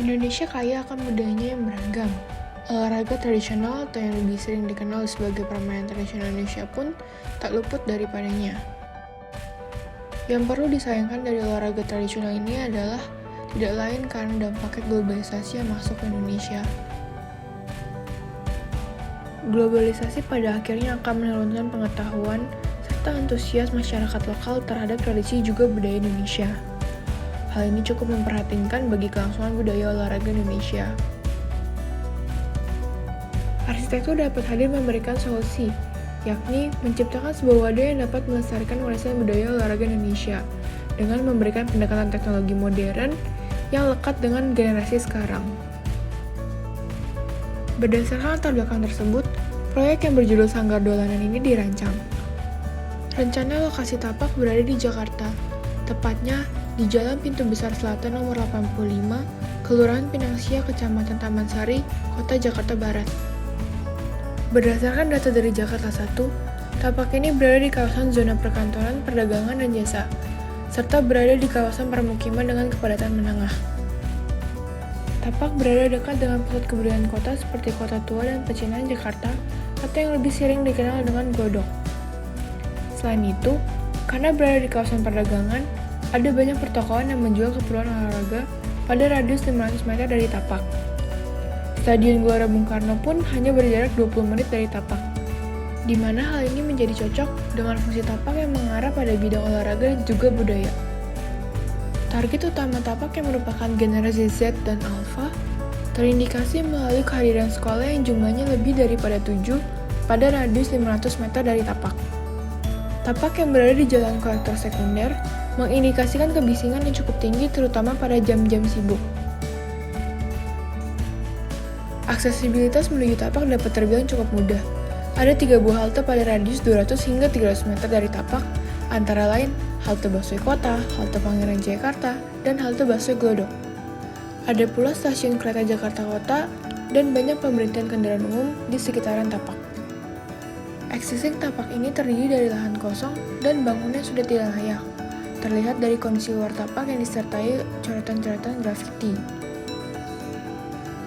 Indonesia kaya akan budayanya yang beragam. Olahraga tradisional atau yang lebih sering dikenal sebagai permainan tradisional Indonesia pun tak luput daripadanya. Yang perlu disayangkan dari olahraga tradisional ini adalah tidak lain karena dampaknya globalisasi yang masuk ke Indonesia. Globalisasi pada akhirnya akan menurunkan pengetahuan serta antusias masyarakat lokal terhadap tradisi juga budaya Indonesia. Hal ini cukup memprihatinkan bagi kelangsungan budaya olahraga Indonesia. Arsitektur dapat hadir memberikan solusi, yakni menciptakan sebuah wadah yang dapat melestarikan warisan budaya olahraga Indonesia dengan memberikan pendekatan teknologi modern yang lekat dengan generasi sekarang. Berdasarkan latar belakang tersebut, proyek yang berjudul Sanggar Dolanan ini dirancang. Rencana lokasi tapak berada di Jakarta, tepatnya di Jalan Pintu Besar Selatan nomor 85, Kelurahan Pinangsia, Kecamatan Taman Sari, Kota Jakarta Barat. Berdasarkan data dari Jakarta 1, tapak ini berada di kawasan zona perkantoran, perdagangan, dan jasa, serta berada di kawasan permukiman dengan kepadatan menengah. Tapak berada dekat dengan pusat kebudayaan kota seperti Kota Tua dan Pecinan, Jakarta, atau yang lebih sering dikenal dengan Glodok. Selain itu, karena berada di kawasan perdagangan, ada banyak pertokoan yang menjual keperluan olahraga pada radius 500 meter dari tapak. Stadion Gelora Bung Karno pun hanya berjarak 20 menit dari tapak, di mana hal ini menjadi cocok dengan fungsi tapak yang mengarah pada bidang olahraga dan juga budaya. Target utama tapak yang merupakan generasi Z dan Alpha terindikasi melalui kehadiran sekolah yang jumlahnya lebih daripada 7 pada radius 500 meter dari tapak. Tapak yang berada di jalan kolektor sekunder mengindikasikan kebisingan yang cukup tinggi terutama pada jam-jam sibuk. Aksesibilitas menuju tapak dapat terbilang cukup mudah. Ada 3 buah halte pada radius 200 hingga 300 meter dari tapak, antara lain halte busway kota, halte Pangeran Jayakarta, dan halte busway Glodok. Ada pula stasiun kereta Jakarta Kota dan banyak pemberhentian kendaraan umum di sekitaran tapak. Existing tapak ini terdiri dari lahan kosong dan bangunan sudah tidak layak. Terlihat dari kondisi luar tapak yang disertai coretan-coretan grafiti.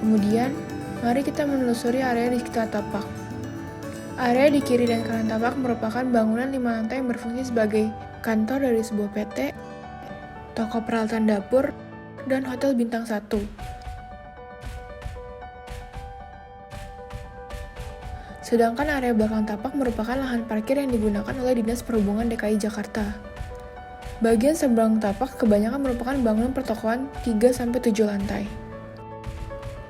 Kemudian, mari kita menelusuri area di sekitar tapak. Area di kiri dan kanan tapak merupakan bangunan 5 lantai yang berfungsi sebagai kantor dari sebuah PT, toko peralatan dapur, dan hotel bintang 1. Sedangkan area belakang tapak merupakan lahan parkir yang digunakan oleh Dinas Perhubungan DKI Jakarta. Bagian seberang tapak kebanyakan merupakan bangunan pertokoan 3-7 lantai.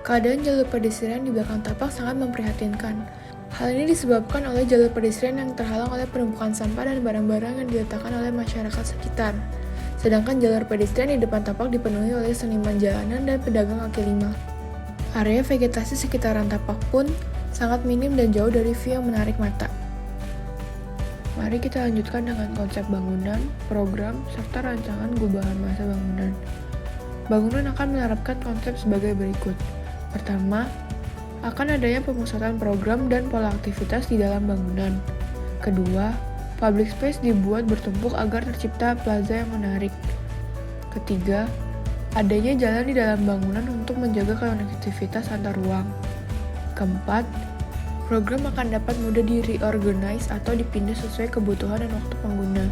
Keadaan jalur pedestrian di belakang tapak sangat memprihatinkan. Hal ini disebabkan oleh jalur pedestrian yang terhalang oleh penumpukan sampah dan barang-barang yang diletakkan oleh masyarakat sekitar. Sedangkan jalur pedestrian di depan tapak dipenuhi oleh seniman jalanan dan pedagang kaki lima. Area vegetasi sekitaran tapak pun sangat minim dan jauh dari view yang menarik mata. Mari kita lanjutkan dengan konsep bangunan, program, serta rancangan gubahan masa bangunan. Bangunan akan menerapkan konsep sebagai berikut. Pertama, akan adanya pemusatan program dan pola aktivitas di dalam bangunan. Kedua, public space dibuat bertumpuk agar tercipta plaza yang menarik. Ketiga, adanya jalan di dalam bangunan untuk menjaga konektivitas antar ruang. Keempat, program akan dapat mudah di-reorganize atau dipindah sesuai kebutuhan dan waktu pengguna.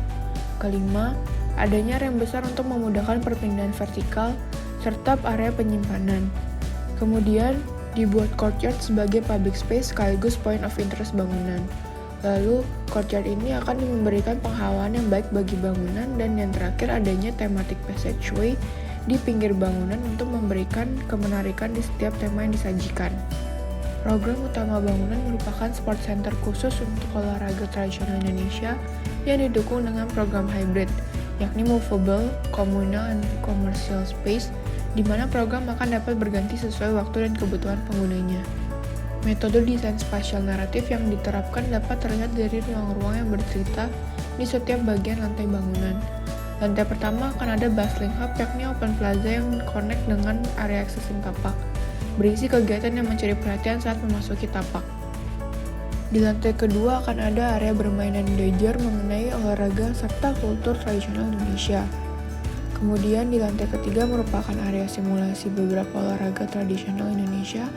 Kelima, adanya rem besar untuk memudahkan perpindahan vertikal, serta area penyimpanan. Kemudian, dibuat courtyard sebagai public space sekaligus point of interest bangunan. Lalu, courtyard ini akan memberikan penghawaan yang baik bagi bangunan, dan yang terakhir adanya thematic passageway di pinggir bangunan untuk memberikan kemenarikan di setiap tema yang disajikan. Program utama bangunan merupakan sport center khusus untuk olahraga tradisional Indonesia yang didukung dengan program hybrid, yakni movable, communal, and commercial space, di mana program akan dapat berganti sesuai waktu dan kebutuhan penggunanya. Metode desain spasial naratif yang diterapkan dapat terlihat dari ruang-ruang yang bercerita di setiap bagian lantai bangunan. Lantai pertama akan ada bustling hub, yakni open plaza yang connect dengan area existing tapak, berisi kegiatan yang mencuri perhatian saat memasuki tapak. Di lantai kedua akan ada area bermain dan belajar mengenai olahraga serta kultur tradisional Indonesia. Kemudian di lantai ketiga merupakan area simulasi beberapa olahraga tradisional Indonesia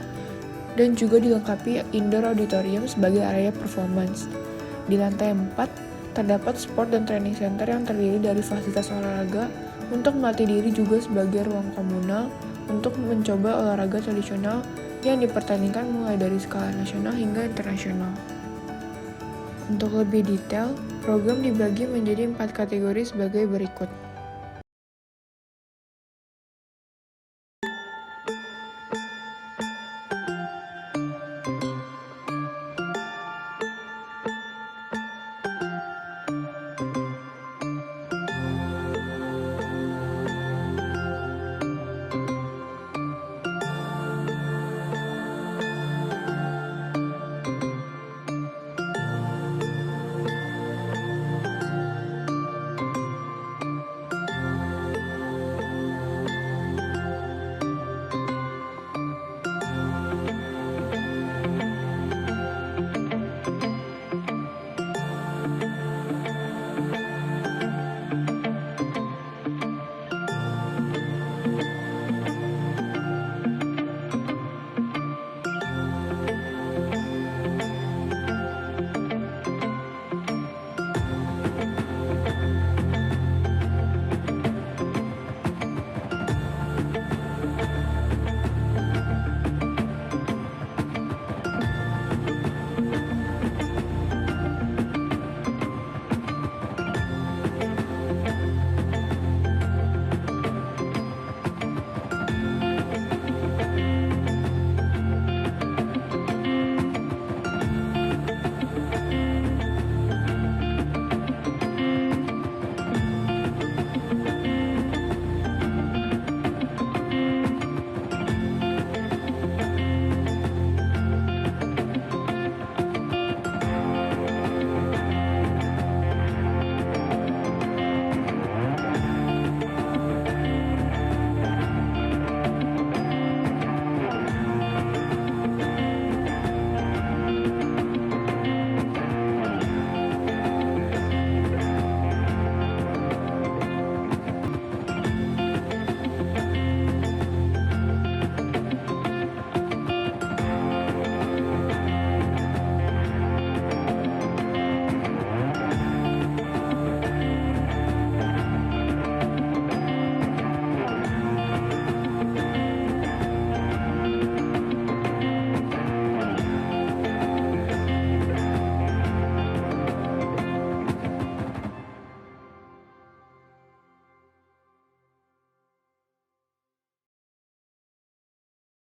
dan juga dilengkapi indoor auditorium sebagai area performance. Di lantai 4 terdapat sport dan training center yang terdiri dari fasilitas olahraga untuk melatih diri juga sebagai ruang komunal untuk mencoba olahraga tradisional yang dipertandingkan mulai dari skala nasional hingga internasional. Untuk lebih detail, program dibagi menjadi 4 kategori sebagai berikut.